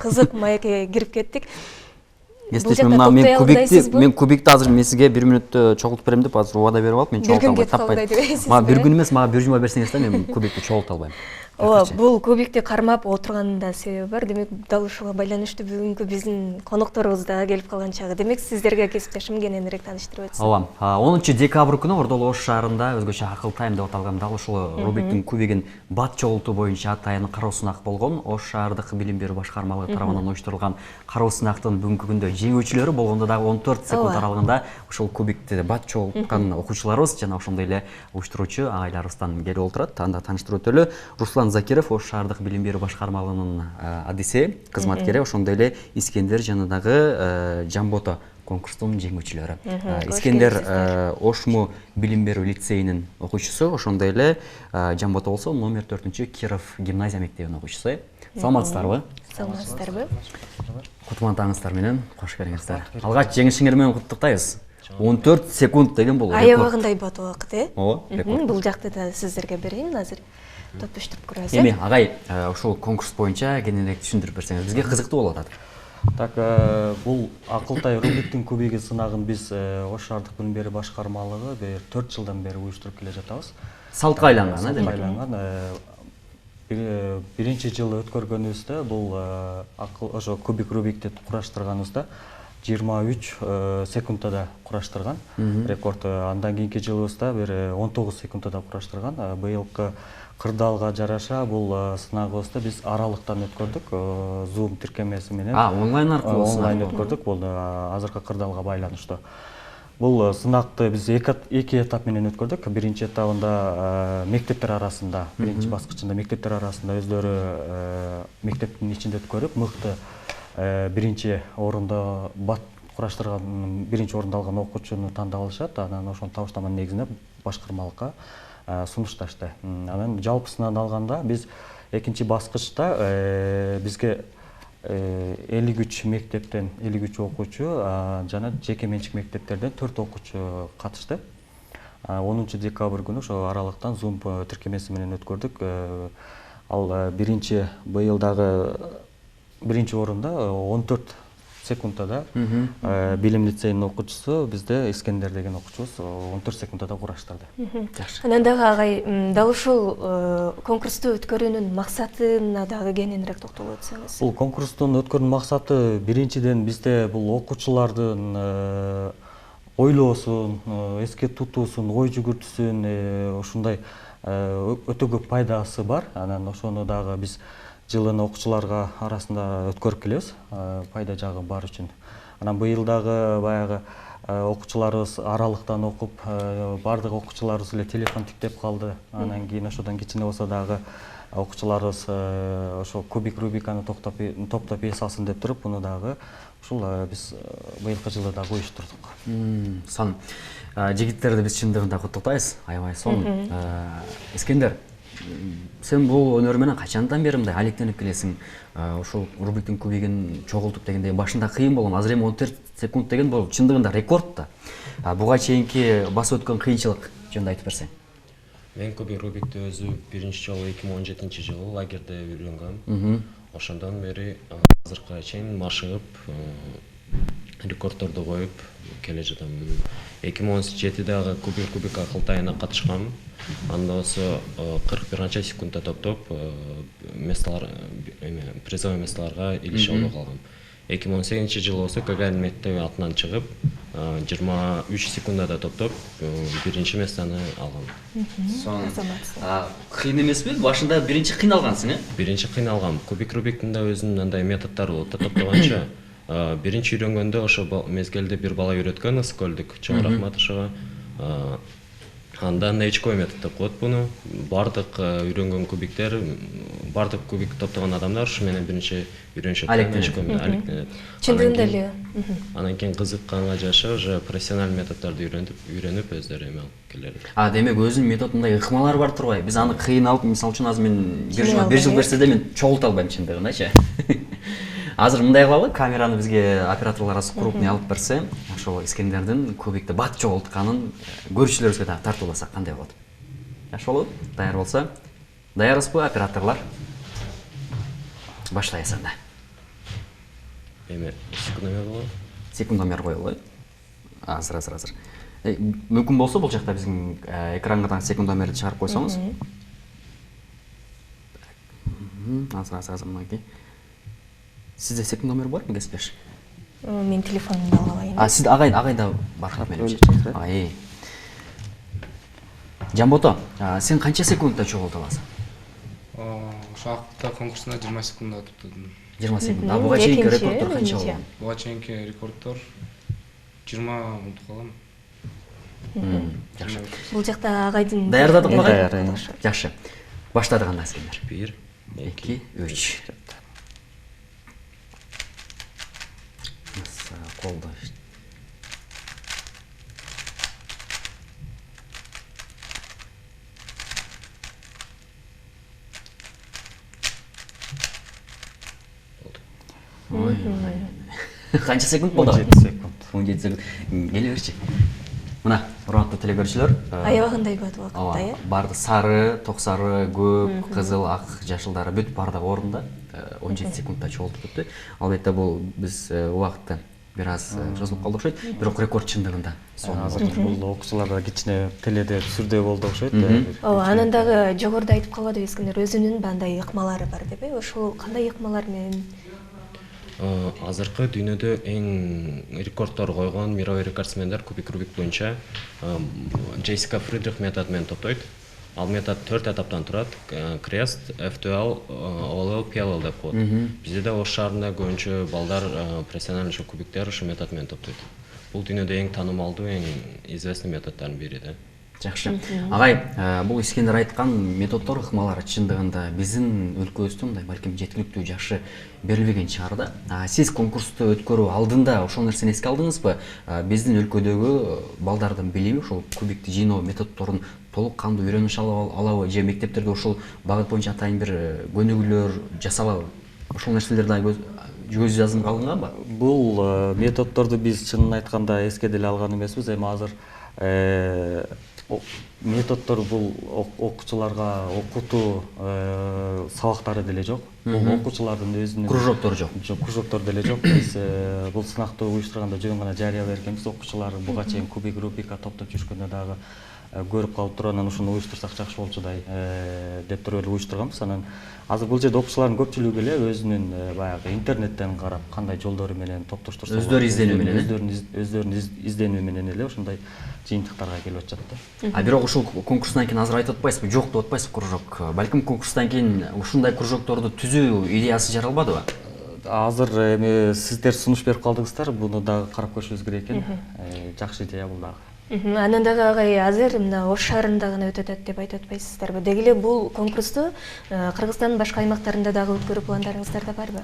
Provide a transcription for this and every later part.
кызык маекке кирип кеттик. Естественно, мен кубикти азыр мен сизге 1 мүнөттө чогултуп берем деп азыр убада берип алып, мен чогулта албай таппайт. Мага 1 күн эмес, мага 1 жума берсеңиз да мен кубикти чогулта албайм. Ооба, бул кубикти кармап отурганын да себеби бар. Демек, дал ушуга байланыштуу бүгүнкү биздин конокторубуз да келип калган чагы. Демек, сиздерге кесиптешим кененирээк тааныштырып өтсүн. Ооба. 10-декабрь күнү Ордолу Ош шаарында өзгөчө акыл тайм деп аталган дал ушул Рубиктин кубигин бат чогултуу боюнча атайын кароо сынак болгон. Ош шаардык билим берүү башкармалыгы тарабынан уюштурулган кароо сынактын бүгүнкү күндө жеңүүчүлөрү болгондо дагы 14 секунд аралыгында ушул кубикти бат чогулткан окуучуларыбыз жана ошондой эле уюштуруучу агайларыбыздан келип отурат. Анда тааныштырып өтөлү. Руслан Закиров, Ош шаардык билим берүү башкармалыгынын адиси, кызматкери, ошондой эле Искендер жана дагы Жамбото конкурстун жеңүүчүлөрү. Искендер Ошму билим берүү лицейинин окуучусу, ошондой эле Жамбото болсо номер 4 Киров гимназия мектебинин окуучусу. Саламатсыздарбы? Саламатсыздарбы? Кутман таңыңыздар менен кош келиңиздер. Алгач жеңишиңер менен куттуктайбыз. 14 секунд деген бул рекорд. Аябагындай бат убакыт, Ооба, рекорд. Бул жакты да сиздерге берейин азыр. Топтоштуруп көрөбүз. Эми агай, ушул конкурс боюнча кененирээк түшүндүрүп берсеңиз, бизге кызыктуу болуп атат. Так, бул Акылтай Рубиктин кубиги сынагын биз Ош шаардык билим берүү башкармалыгы 4 жылдан бери уюштуруп келе жатабыз. Салтка айланган, демек. Биринчи жылы өткөргөнүбүздө бул ошо кубик Рубикти кураштырганыбызда 23 секундада кураштырган рекорд. Андан кийинки жылыбызда 19 секундада кураштырган. Быйылкы кырдаалга жараша бул сынагыбызды биз аралыктан өткөрдүк. Zoom тиркемеси менен. Онлайн аркылуу онлайн өткөрдүк. Бул азыркы кырдаалга байланыштуу. Бул сынакты биз эки этап менен өткөрдүк. Биринчи этабында мектептер арасында, биринчи баскычында мектептер арасында өздөрү мектептин ичинде өткөрүп, мыкты биринчи орунда бат кураштырган, биринчи орунду алган окуучуну тандап алышат. Анан ошонун табыштаманын негизинде башкармалыкка сунушташты. Анан жалпысынан алганда биз экинчи баскычта бизге 53 мектептен 53 окуучу жана жеке менчик мектептерден 4 окуучу катышты. 10 декабрь күнү ошо аралыктан Zoom тиркемеси менен өткөрдүк. Ал биринчи быйылдагы биринчи орунда 14 секундада билим лицейинин окуучусу бизде Искендер деген окуучубуз 14 секундада кураштырды. Жакшы. Анан дагы агай, дал ушул конкурсту өткөрүүнүн максатына дагы кененирээк токтолуп өтсөңүз. Бул конкурстун өткөрүүнүн максаты биринчиден бизде бул окуучулардын ойлоосун, эске тутуусун, ой жүгүртүүсүн ушундай өтө көп пайдасы бар. Анан ошону дагы биз жылын окуучуларга арасында өткөрүп келебиз, пайда жагы бар үчүн. Анан быйыл дагы баягы окуучуларыбыз аралыктан окуп, бардык окуучуларыбыз эле телефон тиктеп калды. Анан кийин ошодон кичине болсо дагы окуучуларыбыз ошо кубик Рубиканы топтоп эс алсын деп туруп, муну дагы ушул биз быйылкы жылы дагы уюштурдук. Сон жигиттерди биз чындыгында куттуктайбыз, аябай сонун. Искендер, сен бул өнөр менен качандан бери мындай алектенип келесиң? Ушул Рубиктин кубигин чогултуп дегендей башында кыйын болгон, азыр эми 14 секунд деген бул чындыгында рекорд да. Буга чейинки басып өткөн кыйынчылык жөнүндө айтып берсең. Мен кубик Рубикти өзү биринчи жолу 2017-жылы лагерде үйрөнгөм. Ошондон бери азыркыга чейин машыгып, рекордторду коюп келе жатам. 2017-дагы кубик Акылтайына катышкам. Анда болсо 41 секундда топтоп призовый местолорго илише албай калгам. 2018-жылы болсо Гагарин мектеби атынан чыгып 23 секундада топтоп биринчи местону алгам. Кыйын эмеспи? Башында биринчи кыйналгансың, Биринчи кыйналгам. Кубик Рубиктин да өзүнүн андай методдору болот да топтогончо. Биринчи үйрөнгөндө ошо мезгилде бир бала үйрөткөн, Ыскөлдүк. Чоң рахмат ошого. Анда нечкой метод деп коет буну. Бардык үйрөнгөн кубиктер, бардык кубик топтогон адамдар ушу менен биринчи үйрөнүшөт. Алектенет. Чындыгында эле. Анан кийин кызыкканга жаша уже профессионалдуу методдорду үйрөнүп өздөрү эме алып келет. Демек өзүнүн методундай ыкмалар бар турбайбы? Биз аны кыйын алып, мисалы үчүн азыр мен бир жыл берсе да мен чогулта албайм чындыгындачы. Азыр мындай кылалы, камераны бизге операторлор крупный алып берсе, ошол Искендердин кубикти бат чогултканын көрүүчүлөрүбүзгө дагы тартууласак кандай болот? Жакшы болобу? Даяр болсо, даярбызбы операторлор? Баштайбыз анда. эме секундомер болот. Секундомер коелу. Азыр. Мүмкүн болсо бул жакта биздин экранга да секундомерди чыгарып койсоңуз. Азыр мынакей. Сизде секундомер барбы кесиптеш? Мен телефонумду алып алайын. Сиз агайда бар менимче. Жамбото, сен канча секундта чогулта аласың? Ошол акта конкурсуна 20 секундда туттум. 20 секунд. Буга чейинки рекордтор канча болгон? Буга чейинки рекордтор 20 унутуп калгам. Жакшы. Бул жакта агайдын Даярдадыкпы? Даяр. Жакшы. Баштадык анда сендер. 1, 2, 3. Колду. Канча секунд болду? 17 секунд. 17 секунд. Келе берчи. Мына, урматтуу телекөрүүчүлөр, аябагандай көп убакытта, э? барды сары, ток сары, көк, кызыл, ак жашылдары бүт бардыгы орунда 17 секундта чогултуп бүттү. Албетте бул биз убакытты бир аз созулуп калды окшойт, бирок рекорд чындыгында Азыр бул окуучуларда кичине теледе түсүрдө болду окшойт. Ооба, анан дагы жогоруда айтып калбадыбы Искендер өзүнүн бандай ыкмалары бар деп, ошол кандай ыкмалар менен? Азыркы дүйнөдө эң рекордтор койгон мировой рекордсмендер кубик Рубик боюнча Джессика Фридрих метод менен топтойт. Ал метод 4 этаптан турат. Крест, FTL, OLL, PLL деп коет. Бизде да Ош шаарында көбүнчө балдар профессионалдуу ушу кубиктер ушу метод менен топтойт. Бул дүйнөдө эң таанымалдуу, эң известный методдордун бири да. Жакшы. Агай, бул Искендер айткан методдор, ыкмалар чындыгында биздин өлкөбүздө мындай балким жеткиликтүү жакшы берилбеген чыгар да. Сиз конкурсту өткөрүү алдында ошол нерсени эске алдыңызбы? Биздин өлкөдөгү балдардын билими ошол кубикти жыйноо методдорун толук кандуу үйрөнүш алабы же мектептерде ошол багыт боюнча атайын бир көнүгүүлөр жасалабы? Ошол нерселер да көз жазымга алынганбы? Бул методдорду биз чынын айтканда эске деле алган эмеспиз. Эми азыр методдор бул окуучуларга окутуу сабактары деле жок. Бул окуучулардын өзүнүн Кружоктор жок. Кружоктор деле жок. Биз бул сынакты уюштурганда жөн гана жарыялап эркенбиз. Окуучулар буга чейин кубик Рубикка топтоп жүрүшкөндө дагы көрүп калып туруп, анан ушуну уюштурсак жакшы болчудай деп туруп эле уюштурганбыз. Анан азыр бул жерде окуучулардын көпчүлүгү эле өзүнүн баягы интернеттен карап кандай жолдору менен топтоштурса өздөрү изденүү менен, өздөрүнүн изденүү менен эле ушундай жыйынтыктарга келип атышат да. Бирок ушул конкурстан кийин азыр айтып атпайсызбы, жок деп атпайсызбы кружок? Балким конкурстан кийин ушундай кружокторду түзүү идеясы жаралбадыбы? Азыр эми сиздер сунуш берип калдыңыздар, буну дагы карап көрүшүбүз керек экен. Жакшы идея бул дагы. Анан дагы агай азыр мына Ош шаарында гана өтөт деп айтып атпайсыздарбы? Деги эле бул конкурсту Кыргызстандын башка аймактарында дагы өткөрүү пландарыңыздарда барбы?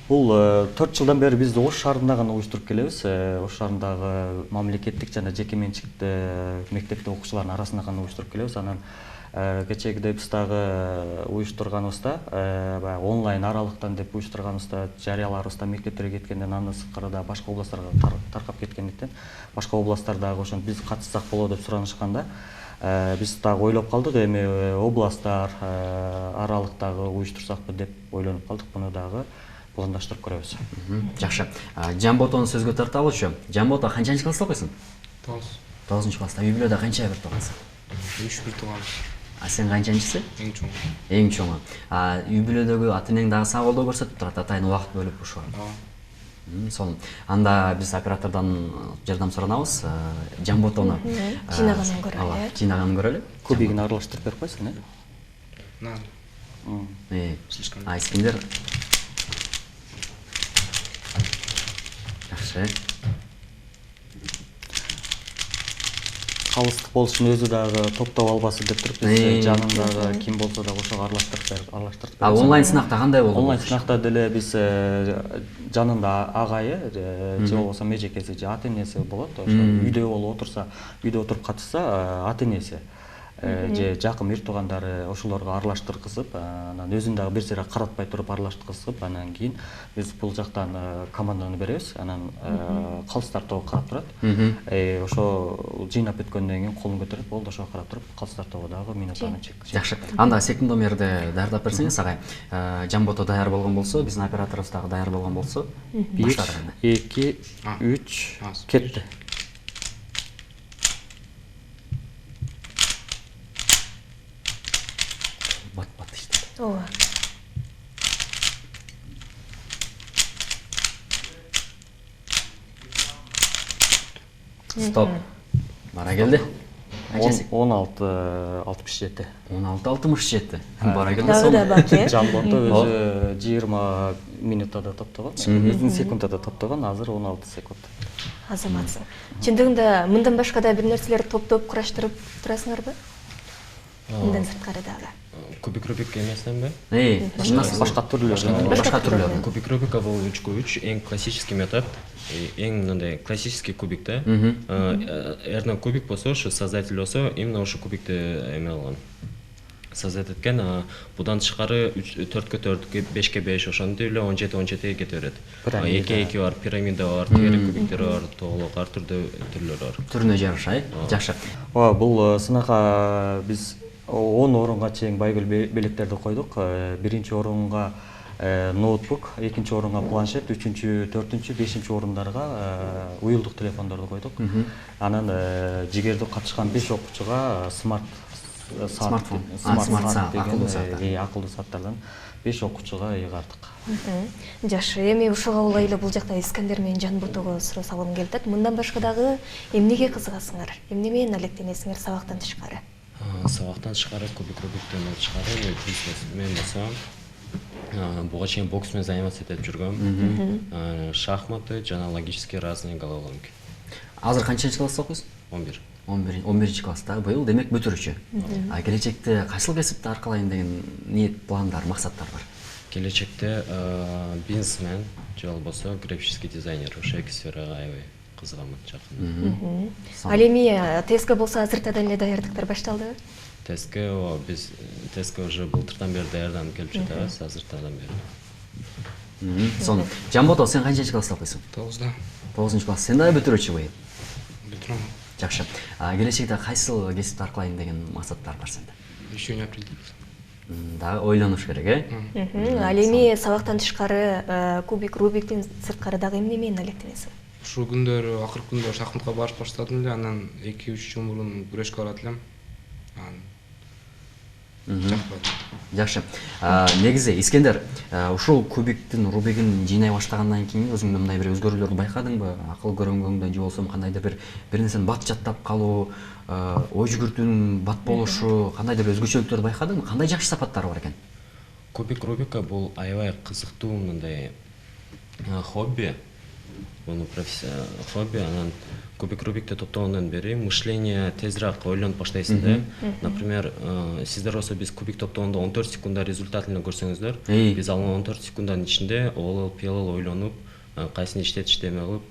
Бул 4 жылдан бери биз Ош шаарында гана уюштуруп келебиз. Ош шаарындагы мамлекеттик жана жеке менчик мектепте окуучулардын арасында гана уюштуруп келебиз. Анан кечээгидей биз дагы уюштурганыбызда баягы онлайн аралыктан деп уюштурганыбызда жарыяларыбызда мектептерге кеткенден андан сырткары да башка областтарга таркап кеткендиктен башка областтардагы ошентип биз катышсак болот деп суранышканда биз дагы ойлоп калдык, эми областтар аралыктагы уюштурсакпы деп ойлонуп калдык. Буну дагы пландаштырып көрөбүз. Жакшы. Жамботону сөзгө тарталычы. Жамбото канчанчы класста окуйсуң? 9 класста. Үй бүлөдө канча бир туугансың? 3 бир тууганбыз. Сен канчанчысы? Эң чоң. Эң чоңу. Үй бүлөдөгү ата-энең дагы сага колдоо көрсөтүп турат, атайын убакыт бөлүп ушуга. Сонун. Анда биз оператордон жардам суранабыз. Жамботону жыйнаганын көрөлү. Жыйнаганын көрөлү. Кубигин аралаштырып берип койсуң, Слишком. Искендер. Жакшы. Калыстык болушун өзү дагы топтоп албасы деп туруп биз жанындагы ким болсо да ошого аралаштырып. Онлайн сынакта кандай болду? Онлайн сынакта деле биз жанында агайы же болбосо межекеси же ата-энеси болот. Ошо үйдө болуп отурса, үйдө отуруп катышса ата-энеси. же жакын ир туугандары ошолорго аралаштыргызып, анан өзүн дагы бир жерге каратпай туруп аралаштыргызып, анан кийин биз бул жактан команданы беребиз. Анан калыстар тобу карап турат. Ошо жыйнап бүткөндөн кийин колун көтөрүп, болду ошого карап туруп, калыстар тобу дагы минутаны Жакшы. Анда секундомерди даярдап берсеңиз агай. Жамбото даяр болгон болсо, биздин операторубуз дагы даяр болгон болсо, 1, 2, 3 кетти. Бат иштеди. ооба. Стоп. Бара келди. 16-67. 16-67. Бара келди. Дагы да бат, Жамбото өзү 20 минутада топтогон, биздин секундада топтогон, азыр 16 секунд. Азаматсың. Чындыгында мындан башка да бир нерселер топтоп кураштырып турасыңарбы? Мындан сырткары дагы. Кубик Рубик эмесинби? Башка түрлөрү. Башка түрлөрү. Кубик Рубика бул 3x3 эң классический метод. Эң мындай классический кубик да. Эрден кубик болсо, ошо создатель болсо, именно ошо кубикти эме кылган. Создать эткен, будан тышкары 4-кө 4, 5-ке 5 ошондой эле 17-17ге кете берет. 2-2 бар, пирамида бар, теория кубиктери бар, тоголок ар түрдүү түрлөрү бар. Түрүнө жараша, жакшы. Ооба, бул сынакка биз 10 орунга чейин байгүл белектерди койдук. Биринчи орунга ноутбук, экинчи орунга планшет, үчүнчү, төртүнчү, бешинчи орундарга уюлдук телефондорду койдук. Анан жигерде катышкан 5 окуучуга смартфон, акылдуу сааттардан 5 окуучуга ыйгардык. Жакшы, эми ушуга улай эле бул жакта Искандер менен Жанботого суроо салгым келип атат. Мындан башка дагы эмнеге кызыгасыңар? Эмне менен алектенесиңер сабактан тышкары? Сабактан тышкары кубик Рубиктен тышкары мен болсом буга чейин бокс менен заниматься этип жүргөм. Шахматы жана логические разные головоломки. Азыр канчынчы класста окуйсуз? 11. 11 класста. Быйыл демек бүтүрүүчү. Келечекте кайсыл кесипти аркалайын деген ниет, пландар, максаттар бар? Келечекте бизнесмен же болбосо графический дизайнер, ошо эки сферага аябай кызыгам жакын. Ал эми тестке болсо азыртадан эле даярдыктар башталдыбы? Тестке биз тестке уже былтырдан бери даярданып келип жатабыз, азыртадан бери. Сонун. Жамбото, сен канчынчы класста окуйсуң? 9-да. 9 класс. Сен дагы бүтүрүүчү быйыл? Бүтүрөм. Жакшы. Келечекте кайсыл кесипти аркалайын деген максаттар бар сенде? Ишөөнү апрелде. Дагы ойлонуш керек, Ал эми сабактан тышкары кубик Рубиктен сырткары дагы эмне менен алектенесиң? Ушул күндөрү, акыркы күндөрү шахматка барып баштадым эле, анан 2-3 жыл мурун күрөшкө барат элем. Жакшы. Негизи Искендер, ушул кубиктин Рубигин жыйнай баштагандан кийин өзүңдө мындай бир өзгөрүүлөрдү байкадыңбы? Акыл көрөнгөңдөн же болбосо кандайдыр бир нерсени бат жаттап калуу, ой жүгүртүүнүн бат болушу, кандайдыр бир өзгөчөлүктөрдү байкадыңбы? Кандай жакшы сапаттары бар экен? Кубик Рубика бул аябай кызыктуу мындай хобби. Муну хобби, анан кубик Рубикти топтогондон бери мышление тезирээк ойлонуп баштайсың да. Например, сиздер болсо биз кубик топтогондо 14 секундда результат эле көрсөңүздөр, биз ал 14 секунддун ичинде оолуп, пиялып ойлонуп, кайсыны иштетиш деме кылып,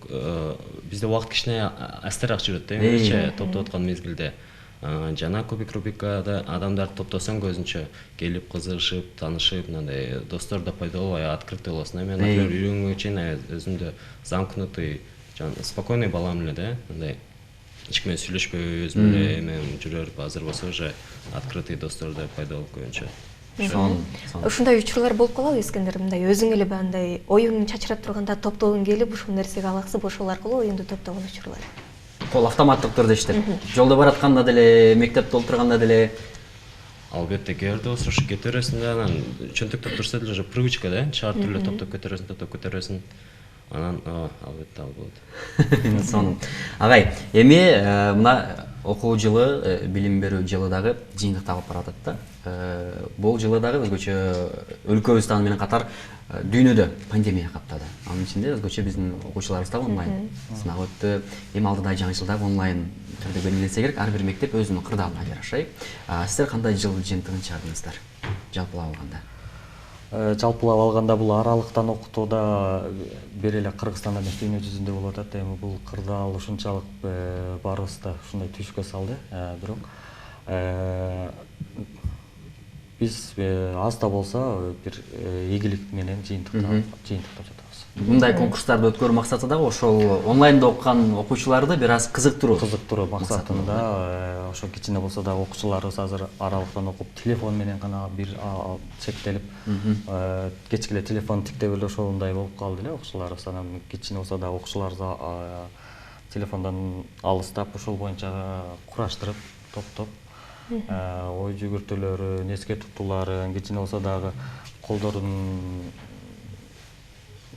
бизде убакыт кичине астыраак жүрөт да, эмче топтоп аткан мезгилде. Жана кубик Рубикада адамдарды топтосоң көзүнчө келип кызыгышып, таанышып, мындай достор да пайда болуп, открытый болосуң. Мен, например, үйрөнгөнгө чейин өзүмдү замкнутый, спокойный балам эле да, мындай эч ким менен сүйлөшпөй, өзүм эле эмен жүрөр. Азыр болсо уже открытый достор да пайда болуп көбүнчө. Ушундай учурлар болуп калабы Искендер, мындай өзүң эле андай оюң чачырап турганда топтогуң келип, ушул нерсеге алаксып, ошол аркылуу оюңду топтогон учурлар? Кол автоматтык түрдө иштеп, жолдо баратканда деле, мектепте олтурганда деле. Албетте, кээрде осурушу кете бересиң да, анан чөнтөктөп турса деле уже привычка да, чаар түрлө топтоп көтөрөсүң. Анан албетте ал болот. Сонун. Агай, эми мына окуу жылы, билим берүү жылы дагы жыйынтыкталып баратат да. Бул жылы дагы өзгөчө өлкөбүз менен катар дүйнөдө пандемия каптады. Анын ичинде өзгөчө биздин окуучуларыбыз да онлайн сынак өттү. Эми алдыда жаңы жылда онлайн түрдө белгиленсе керек, ар бир мектеп өзүнүн кырдаалына жараша. Сиздер кандай жыл жыйынтыгын чыгардыңыздар? Жалпылап алганда. Жалпылап алганда бул аралыктан окутууда бир эле Кыргызстанда эмес дүйнө жүзүндө болуп атат. Эми бул кырдаал ушунчалык барыбызды ушундай түйшүккө салды. Бирок Биз аз да болсо бир ийгилик менен жыйынтыктап жатабыз. Мындай конкурстарды өткөрүү максатында ошол онлайнда окуган окуучуларды бир аз кызыктыруу максатында ошо кичине болсо дагы окуучуларыбыз азыр аралыктан окуп телефон менен гана бир чектелип кечке эле телефон тиктеп эле ошондой болуп калды эле окуучуларыбыз. Анан кичине болсо дагы окуучуларыбызды телефондон алыстап ошол боюнча кураштырып топтоп ой жүгүртүүлөрү, эске тутуулары, кичине болсо дагы колдорун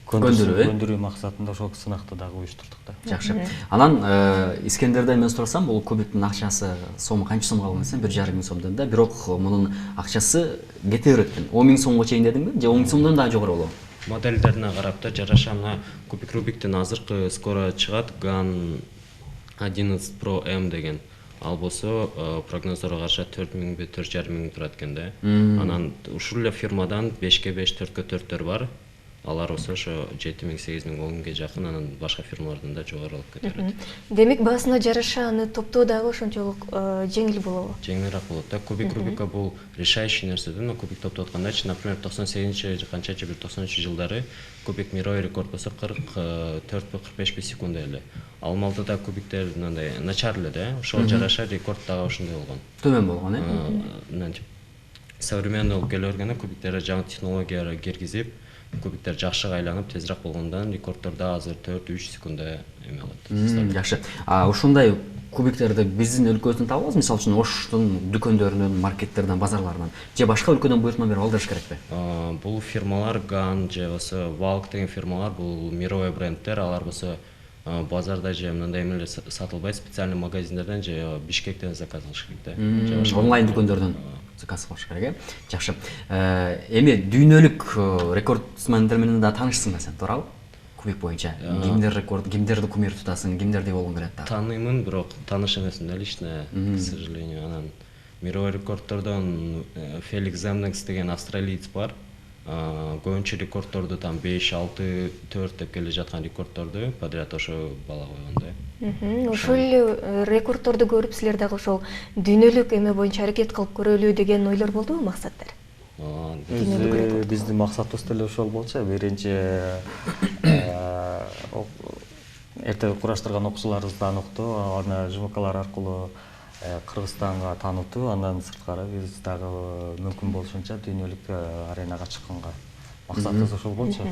көндүрүү максатында ошол сынакты дагы уюштурдук да. Жакшы. Анан Искендерден мен сурасам, бул кубиктин акчасы сому канча сом калган десем, 1,5 миң сомдон да, бирок мунун акчасы кете берет экен. 10 миң сомго чейин дедиңби? Же 10 миң сомдон дагы жогору болобу? Модельдерине карап да жараша. Мына кубик Рубиктин азыркы скоро чыгат, GAN 11 Pro M деген. Ал болсо прогноздорго караша 4 миңби 4,5 миң турат экен да. Анан ушул эле фирмадан 5ке 5, 4ке 4төр бар. Алар болсо ошо 7 миң, 8 миң, 10 миңге жакын, анан башка фирмалардан да жогору алып кетет. Демек баасына жараша аны топтоо дагы ошончолук жеңил болобу? Жеңилирээк болот да. Кубик Рубика бул решающий нерсе да. Кубик топтоп аткандачы, например, 98-чи канчачы бир 93-чү жылдары кубик мировой рекорд болсо 44-45 секунд эле. Ал малда да кубиктер мындай начар эле да. Ошого жараша рекорд дагы ошондой болгон. Төмөн болгон, Мынтип современный болуп келе бергенде кубиктерге жаңы технологиялар киргизип, кубиктер жакшыга айланып тезирээк болгондон рекорддордо азыр 4-3 секундда эме алат. Жакшы. Ушундай кубиктерди биздин өлкөбүздөн таба алабыз, мисалы үчүн Оштун дүкөндөрүнөн, маркеттерден, базарларынан же башка өлкөдөн буйртма берип алдырыш керекпи? Бул фирмалар GAN же болсо Valk деген фирмалар бул мировой брендтер, алар болсо базарда же мындай эмелер сатылбайт, специальный магазиндерден же Бишкектен заказ кылыш керек да. Онлайн дүкөндөрдөн заказ кылыш керек, Жакшы. Эми дүйнөлүк рекордсмендер менен да таанышсың да сен, туурабы? Кубик боюнча кимдер рекорд, кимдерди кумир тутасың, кимдерди болгуң келет да? Тааныймын, бирок тааныш эмесмин да лично, к сожалению. Анан мировой рекордтордон Феликс Земнекс деген австралиец бар. Көбүнчө рекордторду там 5, 6, 4 деп келе жаткан рекордторду подряд ошо бала койгон да. Ошол эле рекордторду көрүп силер дагы ошол дүйнөлүк эме боюнча аракет кылып көрөлү деген ойлор болдубу, максаттар? Биздин максатыбыз деле ошол болчу. Биринчи эртең кураштырган окуучуларыбызды тааныктоо, аны ЖМКлар аркылуу Кыргызстанга таанытуу, андан сырткары биз дагы мүмкүн болушунча дүйнөлүк аренага чыкканга максатыбыз ошол болчу.